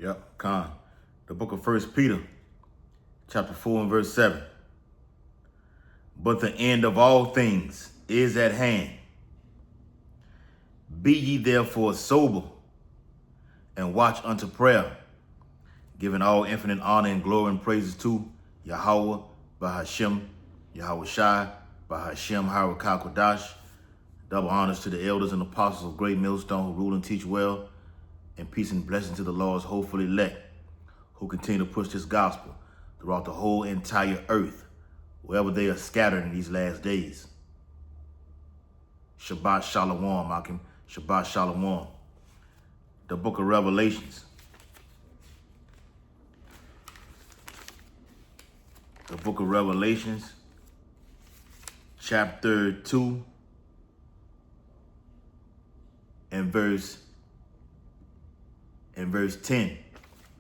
Yep, Con. The book of First Peter, chapter 4 and verse 7. But the end of all things is at hand. Be ye therefore sober, and watch unto prayer, giving all infinite honor and glory and praises to Yahweh, Bahashem, Yahweh Shai, Bahashem, Harakah Kodash. Double honors to the elders and apostles of Great Millstone who rule and teach well, and peace and blessing to the Lord's hopeful elect, who continue to push this gospel throughout the whole entire earth, wherever they are scattered in these last days. Shabbat Shalom, Akim. Shabbat Shalom. The book of Revelations. The book of Revelations, chapter 2 and verse 10.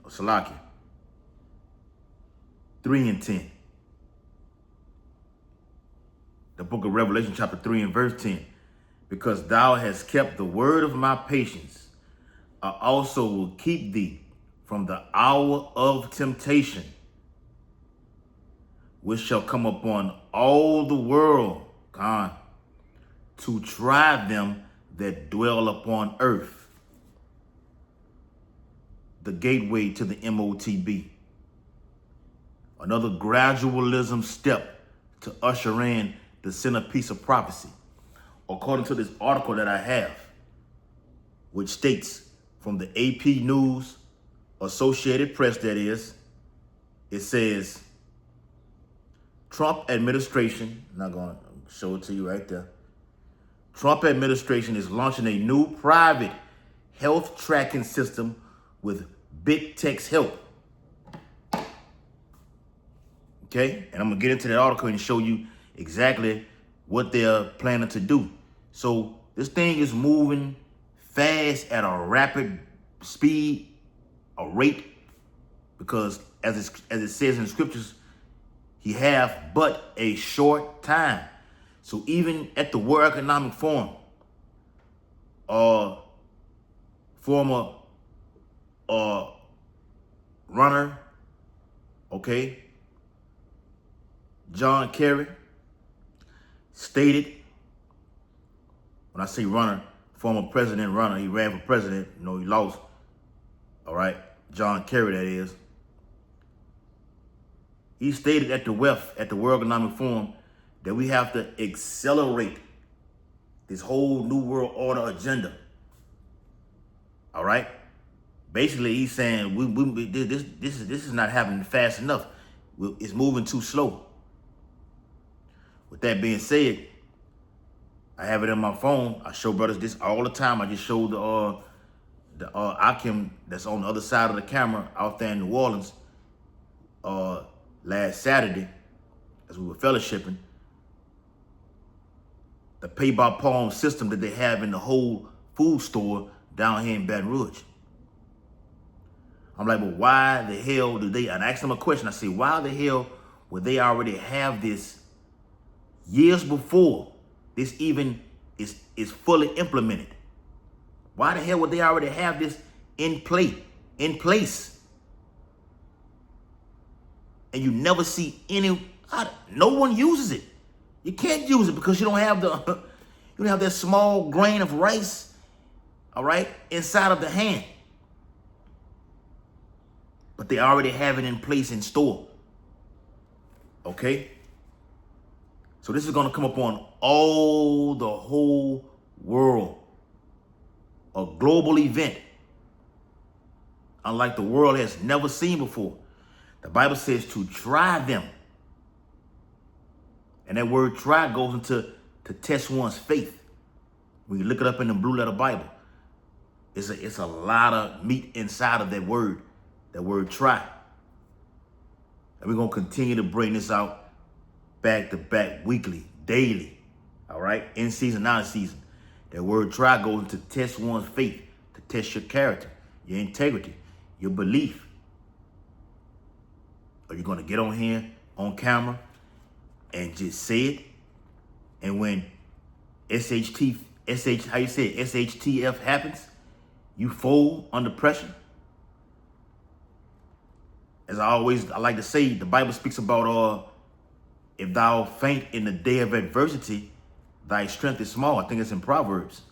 Or Salaki. 3 and 10. The book of Revelation, chapter 3 and verse 10. Because thou hast kept the word of my patience, I also will keep thee from the hour of temptation, which shall come upon all the world, God, to try them that dwell upon earth. The gateway to the M.O.T.B. Another gradualism step to usher in the centerpiece of prophecy. According to this article that I have, which states from the AP News, Associated Press that is, it says, Trump administration, I'm not going to show it to you right there. Trump administration is launching a new private health tracking system with big tech's help. Okay, and I'm going to get into that article and show you exactly what they're planning to do. So this thing is moving fast at a rapid speed, a rate, because as it says in the scriptures, he have but a short time. So even at the World Economic Forum, former runner, okay, John Kerry, stated, when I say runner, former president runner, he ran for president, he lost, all right, John Kerry that is. He stated at the World Economic Forum, that we have to accelerate this whole New World Order agenda, all right? Basically, he's saying this is not happening fast enough. It's moving too slow. With that being said, I have it on my phone. I show brothers this all the time. I just showed the Akim that's on the other side of the camera out there in New Orleans last Saturday as we were fellowshipping. The pay-by-palm system that they have in the whole food store down here in Baton Rouge. I'm like, but why the hell do they, and I asked them a question, I said, why the hell would they already have this years before this even is fully implemented? Why the hell would they already have this in place? And you never see no one uses it. You can't use it because you don't have that small grain of rice, all right, inside of the hand. But they already have it in place in store. Okay? So this is going to come upon the whole world. A global event. Unlike the world has never seen before. The Bible says to try them. And that word try goes into to test one's faith. When you look it up in the Blue Letter Bible, it's a lot of meat inside of that word try. And we're going to continue to bring this out back to back, weekly, daily, all right? In season, out of season. That word try goes into test one's faith, to test your character, your integrity, your belief. Are you going to get on here, on camera, and just say it? And when SHTF happens, you fold under pressure? As I like to say, the Bible speaks about if thou faint in the day of adversity, thy strength is small. I think it's in Proverbs.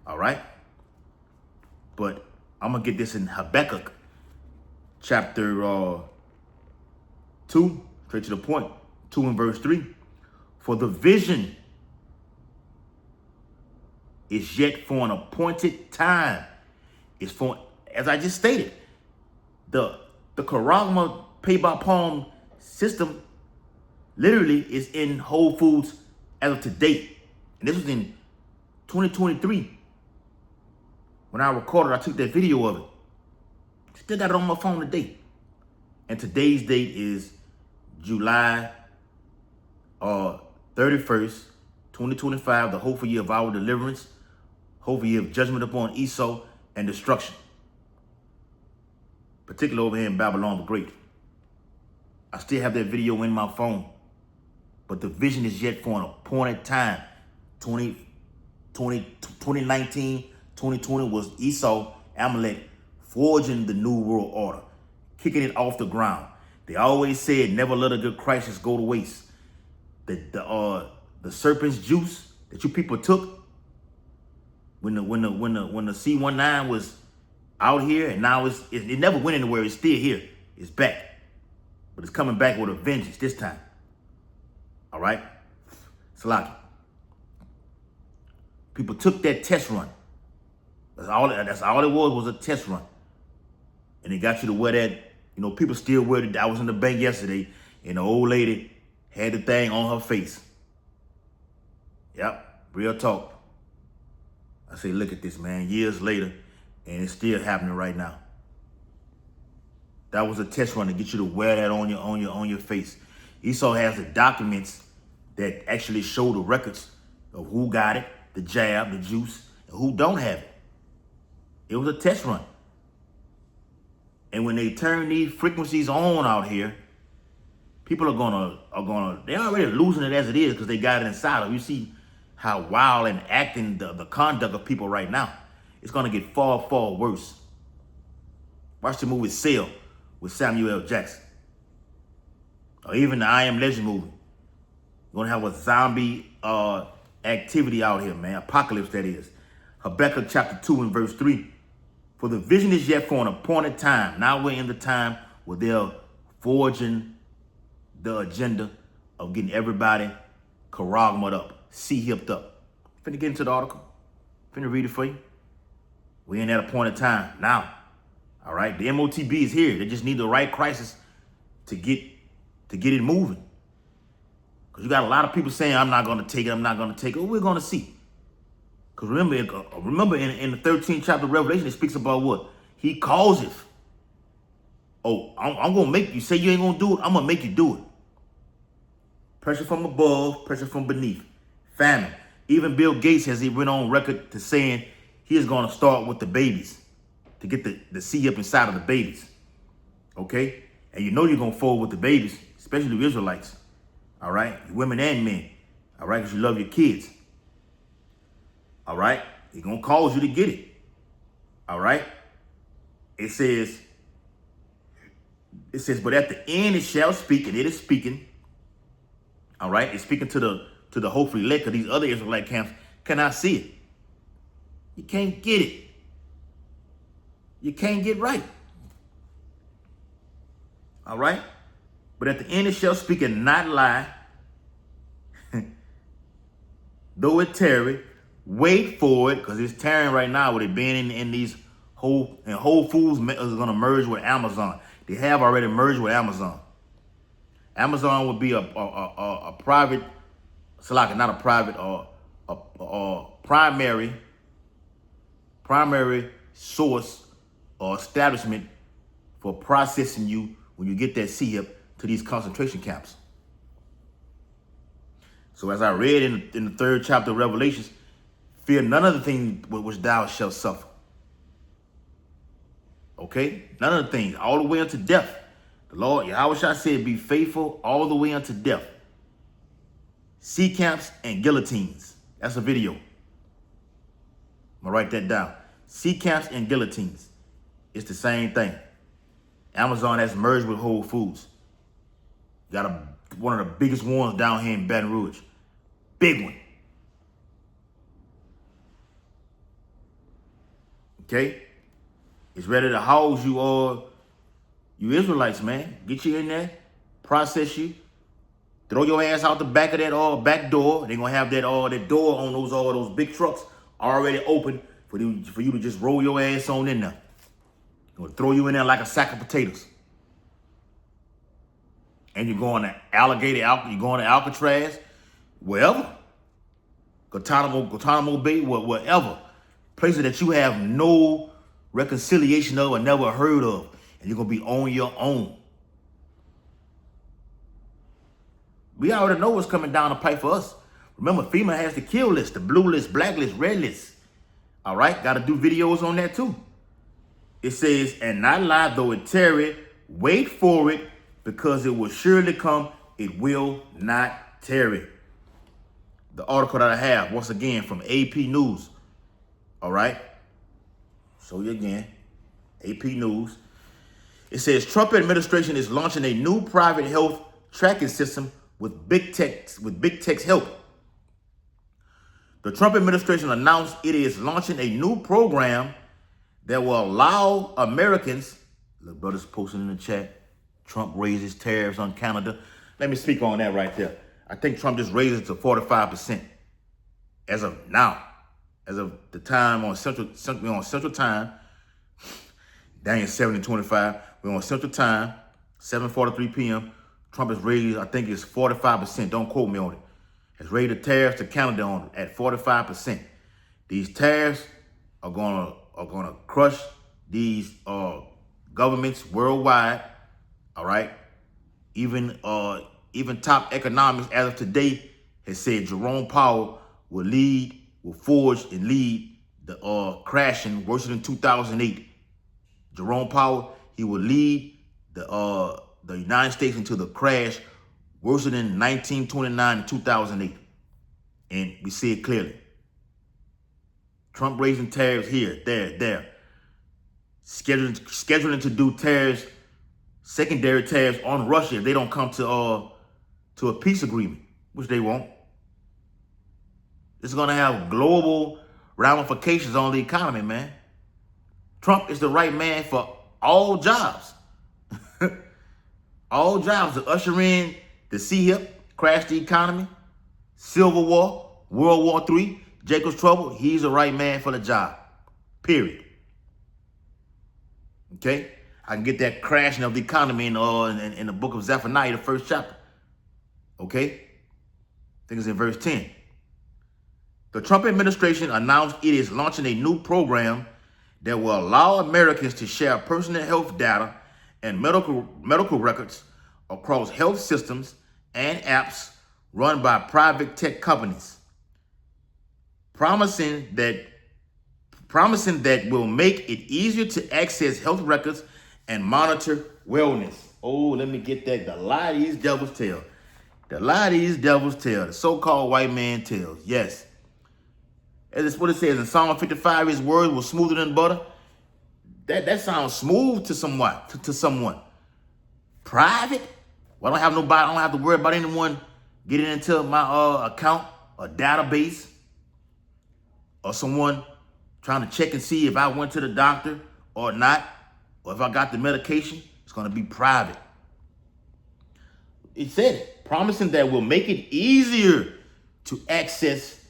All right. But I'm going to get this in Habakkuk chapter 2, straight to the point, 2 and verse 3. For the vision is yet for an appointed time. It's for, as I just stated, the Karagma pay by palm system literally is in Whole Foods as of today. And this was in 2023. When I recorded, I took that video of it. Still got it on my phone today. And today's date is July 31st, 2025, the hopeful year of our deliverance, hopeful year of judgment upon Esau and destruction. Particularly over here in Babylon the Great. I still have that video in my phone. But the vision is yet for an appointed time. 2019, 2020 was Esau, Amalek, forging the new world order, kicking it off the ground. They always said, never let a good crisis go to waste. The serpent's juice that you people took when the C-19 was out here, and now it never went anywhere. It's still here. It's back, but it's coming back with a vengeance this time. All right, Salaki. People took that test run. That's all it was a test run. And it got you to wear that, you know, people still wear it. I was in the bank yesterday and the old lady had the thing on her face. Yep, real talk. I say, look at this, man, years later, and it's still happening right now. That was a test run to get you to wear that on your face. Esau has the documents that actually show the records of who got it, the jab, the juice, and who don't have it. It was a test run. And when they turn these frequencies on out here, people they're already losing it as it is because they got it inside of them. You see how wild and acting the conduct of people right now. It's gonna get far, far worse. Watch the movie Sail with Samuel L. Jackson. Or even the I Am Legend movie. You're gonna have a zombie activity out here, man. Apocalypse, that is. Habakkuk chapter 2 and verse 3. For the vision is yet for an appointed time. Now we're in the time where they're forging the agenda of getting everybody karagmaed up, C-hipped up. Finna get into the article. Finna read it for you. We're in that appointed time now. All right, the M.O.T.B is here. They just need the right crisis to get it moving. Because you got a lot of people saying, I'm not going to take it, I'm not going to take it. Well, we're going to see. Because remember in the 13th chapter of Revelation, it speaks about what? He calls it. Oh, I'm going to make you say you ain't going to do it. I'm going to make you do it. Pressure from above, pressure from beneath. Famine. Even Bill Gates has went on record to saying he is going to start with the babies to get the seed up inside of the babies. Okay? And you know you're going to fold with the babies, especially the Israelites. All right? Women and men. All right? Because you love your kids. All right? He's going to cause you to get it. All right? It says, but at the end it shall speak, and it is speaking. All right? It's speaking to the hopefully elect, because these other Israelite camps cannot see it. You can't get it. You can't get right. All right? But at the end it shall speak and not lie. Though it tarry, wait for it, because it's tearing right now with it being in these Whole Foods is going to merge with Amazon. They have already merged with Amazon. Amazon would be a private, not a private, or primary source or establishment for processing you when you get that C-hip to these concentration camps. So as I read in the 3rd chapter of Revelations, fear none of the things which thou shalt suffer. Okay? None of the things, all the way unto death. The Lord, Yahweh said, be faithful all the way unto death. Sea camps and guillotines. That's a video. I'm going to write that down. Sea camps and guillotines. It's the same thing. Amazon has merged with Whole Foods. Got one of the biggest ones down here in Baton Rouge. Big one. Okay? It's ready to house you all, you Israelites, man. Get you in there, process you, throw your ass out the back of that back door. They're gonna have that door on those big trucks already open for you to just roll your ass on in there. They're gonna throw you in there like a sack of potatoes. And you're going to you're going to Alcatraz, wherever. Guantanamo Bay, wherever. Places that you have no reconciliation of or never heard of. And you're going to be on your own. We already know what's coming down the pipe for us. Remember, FEMA has the kill list, the blue list, black list, red list. All right? Got to do videos on that too. It says, and not lie, though it tarry, wait for it, because it will surely come, it will not tarry. The article that I have, once again, from AP News. All right? Show you again. AP News. It says, Trump administration is launching a new private health tracking system with big tech's help. The Trump administration announced it is launching a new program that will allow Americans, the brothers posting in the chat, Trump raises tariffs on Canada. Let me speak on that right there. I think Trump just raised it to 45% as of now. As of the time on Central Time, down here 7:25. We're on Central Time, 7:43 p.m. Trump has raised, I think it's 45%. Don't quote me on it. Has raised the tariffs to Canada on at 45%. These tariffs are gonna crush these governments worldwide. All right. Even top economics as of today has said Jerome Powell will forge and lead the crashing worse than 2008. Jerome Powell, he will lead the United States into the crash worse than 1929 and 2008. And we see it clearly. Trump raising tariffs here, there. Scheduling to do tariffs, secondary tariffs on Russia if they don't come to a peace agreement, which they won't. It's going to have global ramifications on the economy, man. Trump is the right man for all jobs. All jobs to usher in the C-HIP, crash the economy, Civil War, World War III, Jacob's Trouble. He's the right man for the job, period. Okay? I can get that crashing of the economy in the book of Zephaniah, the first chapter. Okay? I think it's in verse 10. The Trump administration announced it is launching a new program that will allow Americans to share personal health data and medical records across health systems and apps run by private tech companies, promising that will make it easier to access health records and monitor wellness. Oh, let me get that. The lie these devils tell. The lie these devils tell. The so-called white man tells. Yes. As it's what it says in Psalm 55, his words were smoother than butter. That sounds smooth to someone. Private? Well, I don't have to worry about anyone getting into my account or database, or someone trying to check and see if I went to the doctor or not, or if I got the medication. It's going to be private. It said it, promising that will make it easier to access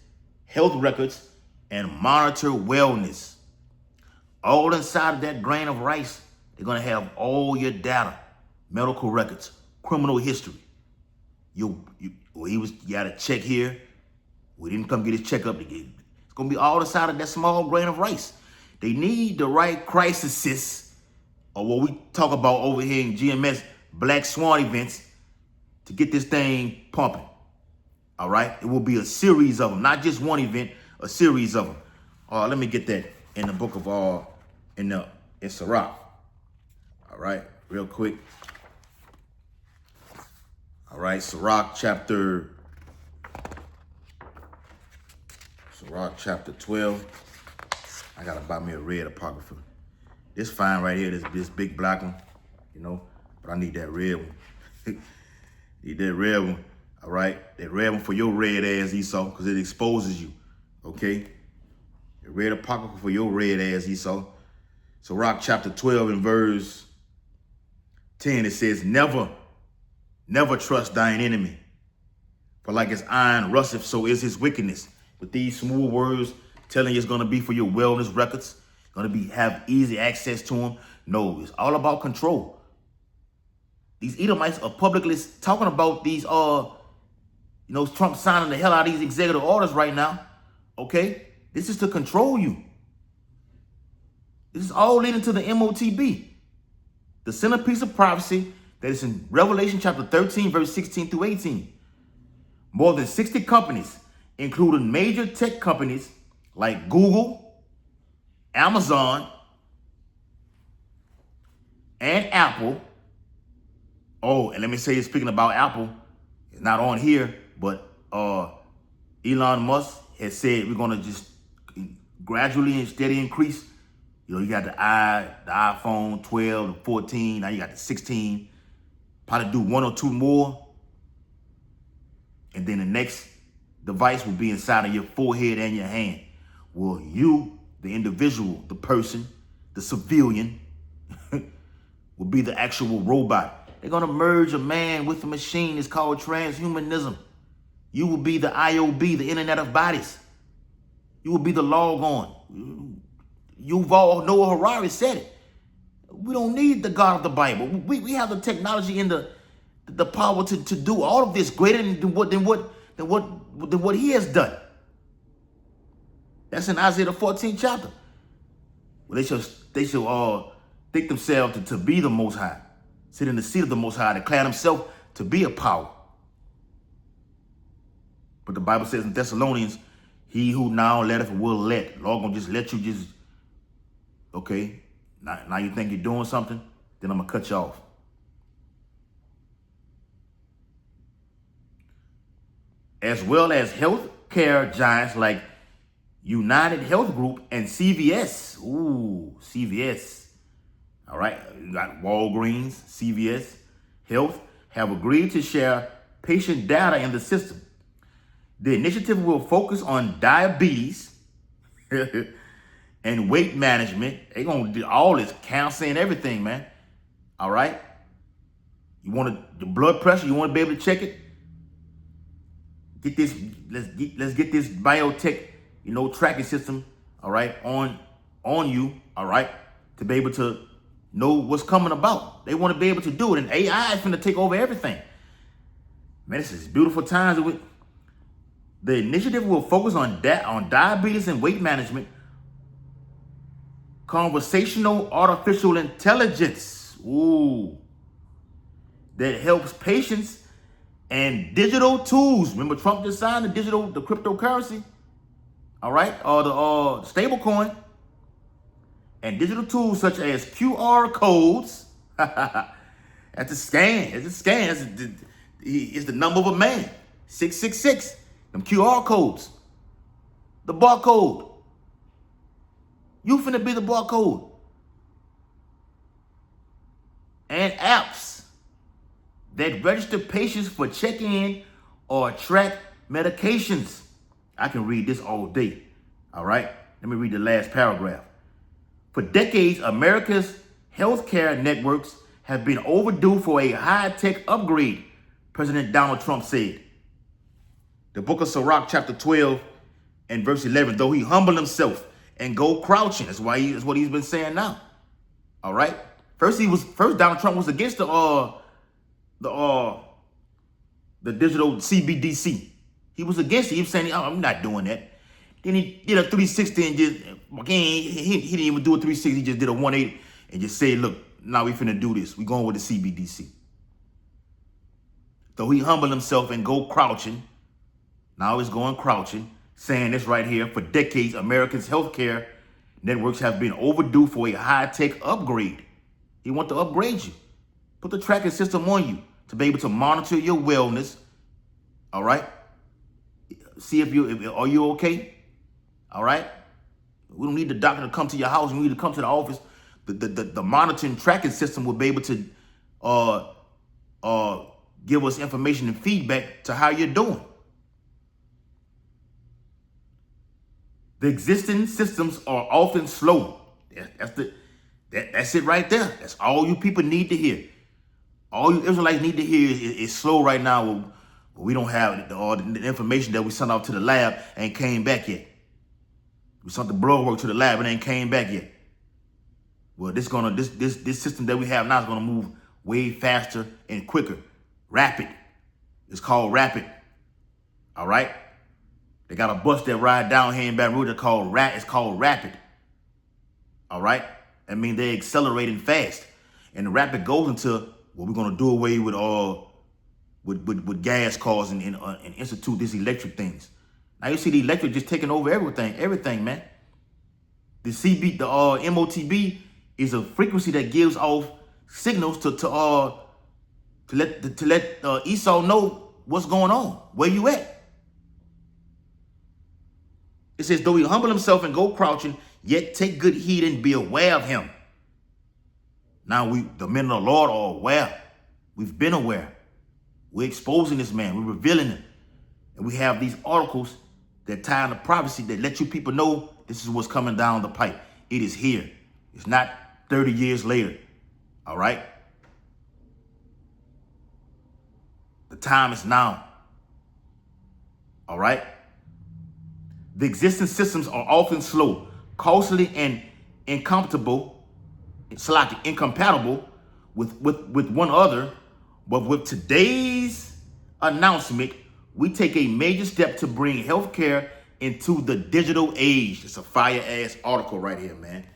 health records and monitor wellness. All inside of that grain of rice, they're going to have all your data, medical records, criminal history. You got a check here. We didn't come get his checkup again. It's going to be all inside of that small grain of rice. They need the right crises, or what we talk about over here in GMS, Black Swan events, to get this thing pumping. All right? It will be a series of them, not just one event, a series of them. Let me get that in the book of in Sirach. All right, real quick. All right, Sirach chapter 12. I gotta buy me a red apocrypha. This fine right here, this big black one. you know. But I need that red one. Need that red one, all right? That red one for your red ass, Esau, because it exposes you, okay? The red apocrypha for your red ass, Esau. So Rock chapter 12 and verse 10, it says, never trust thine enemy. For like as iron rusteth, so is his wickedness. With these smooth words telling you it's going to be for your wellness records, going to have easy access to them. No, it's all about control. These Edomites are publicly talking about these, Trump signing the hell out of these executive orders right now. Okay? This is to control you. This is all leading to the M.O.T.B. The centerpiece of prophecy that is in Revelation chapter 13, verse 16 through 18. More than 60 companies, including major tech companies like Google, Amazon, and Apple. Oh, and let me say, speaking about Apple, it's not on here, but Elon Musk has said we're going to just gradually and steady increase. You got the iPhone 12, the 14, now you got the 16. Probably do one or two more. And then the next device will be inside of your forehead and your hand. Well, you, the individual, the person, the civilian, will be the actual robot. They're going to merge a man with a machine. It's called transhumanism. You will be the IOB, the Internet of Bodies. You will be the logon. Yuval Noah Harari said it. We don't need the God of the Bible. We have the technology and the power to do all of this greater than what he has done. That's in Isaiah the 14th chapter. Well, they shall think themselves to be the Most High, sit in the seat of the Most High, declare themselves to be a power. But the Bible says in Thessalonians, he who now letteth will let. Lord gonna just let you just, okay, now you think you're doing something, then I'm gonna cut you off. As well as healthcare giants like United Health Group and CVS. Ooh, CVS. All right, you got Walgreens, CVS Health have agreed to share patient data in the system. The initiative will focus on diabetes and weight management. They're going to do all this, cancer and everything, man. All right? You want the blood pressure, you want to be able to check it? Get this, let's get this biotech, tracking system, all right, on you, all right, to be able to know what's coming about. They want to be able to do it, and AI is going to take over everything. Man, this is beautiful times. The initiative will focus on diabetes and weight management, conversational artificial intelligence, that helps patients, and digital tools. Remember, Trump just signed the cryptocurrency, all right, or the stable coin, and digital tools such as QR codes. That's a scan. It's the number of a man, 666. Them QR codes, the barcode. You finna be the barcode. And apps that register patients for check-in or track medications. I can read this all day, all right? Let me read the last paragraph. For decades, America's healthcare networks have been overdue for a high-tech upgrade, President Donald Trump said. The book of Sirach, chapter 12 and verse 11, though he humble himself and go crouching. That's what he's been saying now. All right. First Donald Trump was against the digital CBDC. He was against it. He was saying, I'm not doing that. Then he did a 360 and just, again, he didn't even do a 360. He just did a 180 and just said, look, now we finna do this. We going with the CBDC. Though he humbled himself and go crouching, now he's going crouching, saying this right here. For decades, America's healthcare networks have been overdue for a high-tech upgrade. He wants to upgrade you. Put the tracking system on you to be able to monitor your wellness. All right? See are you okay? All right? We don't need the doctor to come to your house. We need to come to the office. The monitoring tracking system will be able to give us information and feedback to how you're doing. The existing systems are often slow. That's it right there. That's all you people need to hear. All you Israelites need to hear is slow right now. We don't have all the information that we sent off to the lab ain't came back yet. We sent the blood work to the lab and ain't came back yet. Well, this system that we have now is gonna move way faster and quicker. Rapid. It's called rapid. All right. They got a bus that ride down here in Baton Rouge. It's called rapid. All right. I mean, they're accelerating fast, and the rapid goes into what we're gonna do away with with gas cars and institute these electric things. Now you see the electric just taking over everything, man. The M.O.T.B is a frequency that gives off signals to let Esau know what's going on, where you at. It says, though he humble himself and go crouching, yet take good heed and be aware of him. Now the men of the Lord are aware. We've been aware. We're exposing this man. We're revealing him. And we have these articles that tie into prophecy that let you people know this is what's coming down the pipe. It is here. It's not 30 years later. All right? The time is now. All right? The existing systems are often slow, costly, and incompatible with one another. But with today's announcement, we take a major step to bring healthcare into the digital age. It's a fire-ass article right here, man.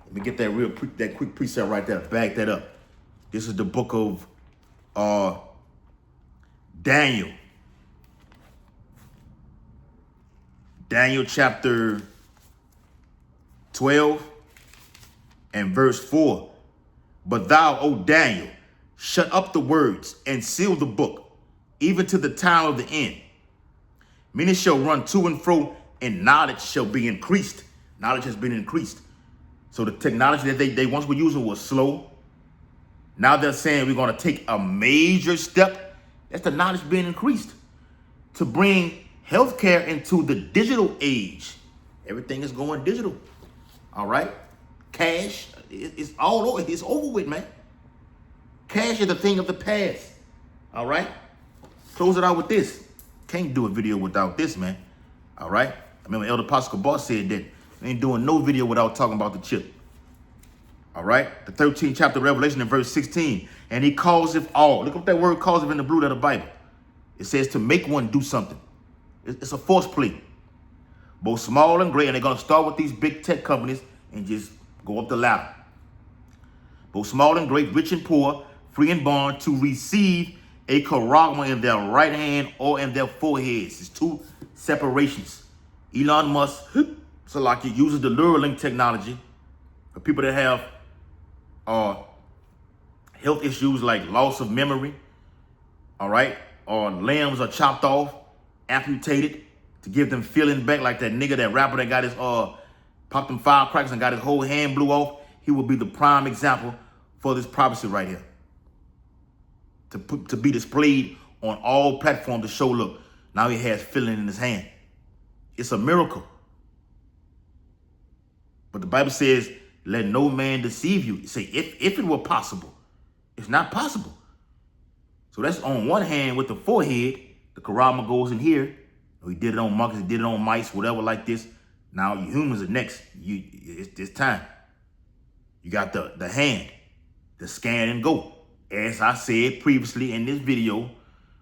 Let me get that quick precept right there. Back that up. This is the book of Daniel. Daniel chapter 12 and verse 4. But thou, O Daniel, shut up the words and seal the book, even to the time of the end. Many shall run to and fro, and knowledge shall be increased. Knowledge has been increased. So the technology that they once were using was slow. Now they're saying we're going to take a major step. That's the knowledge being increased to bring healthcare into the digital age. Everything is going digital. All right. Cash, it's all over. It's over with, man. Cash is a thing of the past. All right. Close it out with this. Can't do a video without this, man. All right. I remember Elder Pascal Boss said that we ain't doing no video without talking about the chip. All right. The 13th chapter of Revelation in verse 16. And he calls it all. Look up that word calls it in the blue letter Bible. It says to make one do something. It's a force play. Both small and great. And they're going to start with these big tech companies and just go up the ladder. Both small and great, rich and poor, free and bond, to receive a charagma in their right hand or in their foreheads. It's two separations. Elon Musk, so like he uses the Neuralink technology for people that have health issues like loss of memory, all right, or limbs are chopped off, amputated, to give them feeling back, like that nigga, that rapper that got his popped them firecrackers and got his whole hand blew off. He will be the prime example for this prophecy right here. To be displayed on all platforms to show, look, now he has feeling in his hand. It's a miracle. But the Bible says, let no man deceive you. It say, if it were possible. It's not possible. So that's on one hand with the forehead. The charagma goes in here. He did it on monkeys, he did it on mice, whatever like this. Now you humans are next. It's time. You got the hand, the scan and go. As I said previously in this video,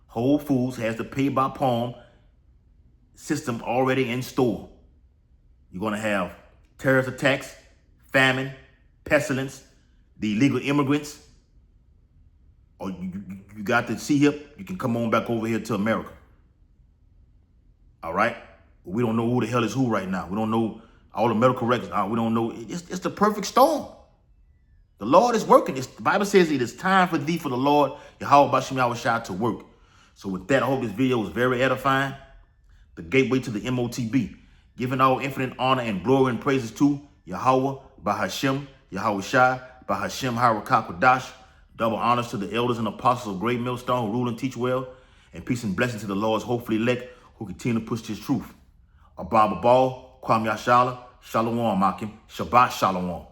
Whole Foods has the pay by palm system already in store. You're going to have terrorist attacks, famine, pestilence, the illegal immigrants. Or you got the C-hip, you can come on back over here to America. All right? We don't know who the hell is who right now. We don't know all the medical records. We don't know. It's the perfect storm. The Lord is working. The Bible says it is time for thee, for the Lord, Yahweh Bashim Yahushua, to work. So with that, I hope this video was very edifying. The gateway to the M.O.T.B. Giving all infinite honor and glory and praises to Yahweh, Bahashim, Yahushua, Bahashim, Harakakadash, Double honors to the elders and apostles of Great Millstone who rule and teach well. And peace and blessing to the Lord's hopefully elect who continue to push his truth. Abba Ball, Kwame Yashala, Shalom Akim, Shabbat Shalom.